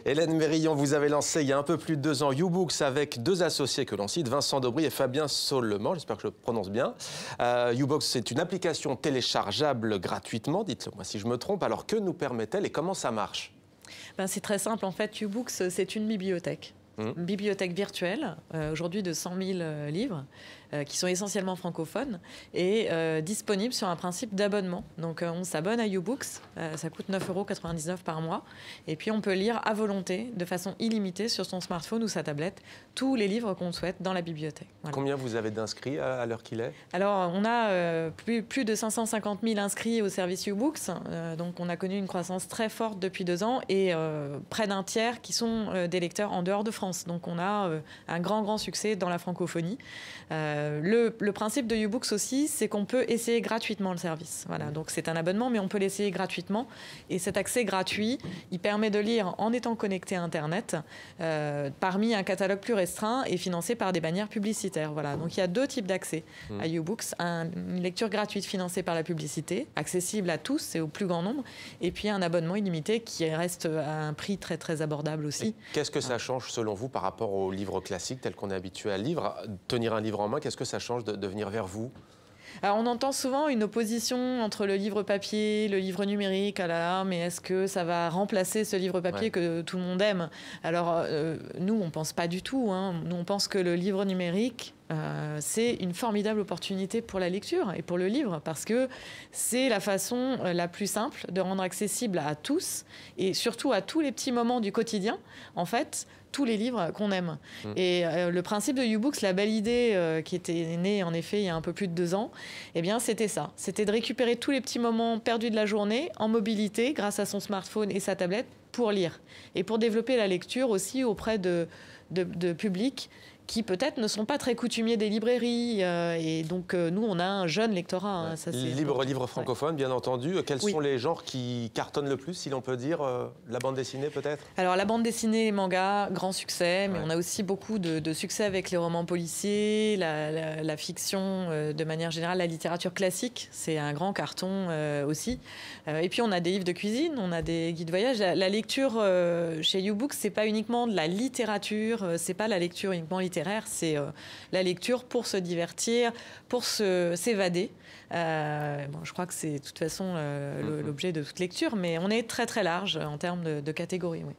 Hélène Mérillon, vous avez lancé il y a un peu plus de 2 ans YouBooks avec 2 associés que l'on cite, Vincent Daubry et Fabien Saulement, j'espère que je le prononce bien. YouBooks, c'est une application téléchargeable gratuitement, dites-le moi si je me trompe. Alors que nous permet-elle et comment ça marche? C'est très simple, en fait, YouBooks, c'est une bibliothèque. Une bibliothèque virtuelle, aujourd'hui de 100 000 livres, qui sont essentiellement francophones et disponibles sur un principe d'abonnement. Donc on s'abonne à YouBooks, ça coûte 9,99 € par mois, et puis on peut lire à volonté, de façon illimitée, sur son smartphone ou sa tablette, tous les livres qu'on souhaite dans la bibliothèque. Voilà. Combien vous avez d'inscrits à l'heure qu'il est? Alors on a plus de 550 000 inscrits au service YouBooks, donc on a connu une croissance très forte depuis 2 ans, et près d'un tiers qui sont des lecteurs en dehors de France. Donc on a un grand succès dans la francophonie. Le principe de YouBooks aussi, c'est qu'on peut essayer gratuitement le service. Voilà, donc c'est un abonnement, mais on peut l'essayer gratuitement. Et cet accès gratuit, il permet de lire en étant connecté à Internet, parmi un catalogue plus restreint et financé par des bannières publicitaires. Voilà, donc il y a 2 types d'accès à YouBooks. Une lecture gratuite financée par la publicité, accessible à tous et au plus grand nombre. Et puis un abonnement illimité qui reste à un prix très abordable aussi. Qu'est-ce que ça change selon vous par rapport aux livres classiques tels qu'on est habitué à lire? Tenir un livre en main, qu'est-ce que ça change de venir vers vous? Alors, on entend souvent une opposition entre le livre papier, le livre numérique. Ah là là, mais est-ce que ça va remplacer ce livre papier que tout le monde aime? Alors, nous, on ne pense pas du tout, hein. Nous, on pense que le livre numérique, c'est une formidable opportunité pour la lecture et pour le livre, parce que c'est la façon la plus simple de rendre accessible à tous, et surtout à tous les petits moments du quotidien, en fait, tous les livres qu'on aime. Et le principe de YouBooks, la belle idée qui était née en effet il y a un peu plus de 2 ans, eh bien c'était ça. C'était de récupérer tous les petits moments perdus de la journée en mobilité grâce à son smartphone et sa tablette pour lire. Et pour développer la lecture aussi auprès de publics qui peut-être ne sont pas très coutumiers des librairies. Et donc, nous, on a un jeune lectorat. Hein, ça, livre francophone, bien entendu. Quels sont les genres qui cartonnent le plus, si l'on peut dire? La bande dessinée, peut-être? Alors, la bande dessinée, les mangas, grand succès. Mais on a aussi beaucoup de succès avec les romans policiers, la fiction, de manière générale, la littérature classique. C'est un grand carton aussi. Et puis, on a des livres de cuisine, on a des guides voyage. La lecture chez YouBooks, c'est pas uniquement de la littérature, c'est pas la lecture uniquement littéraire, c'est la lecture pour se divertir, pour s'évader. Je crois que c'est de toute façon l'objet de toute lecture, mais on est très large en termes de catégories. Oui.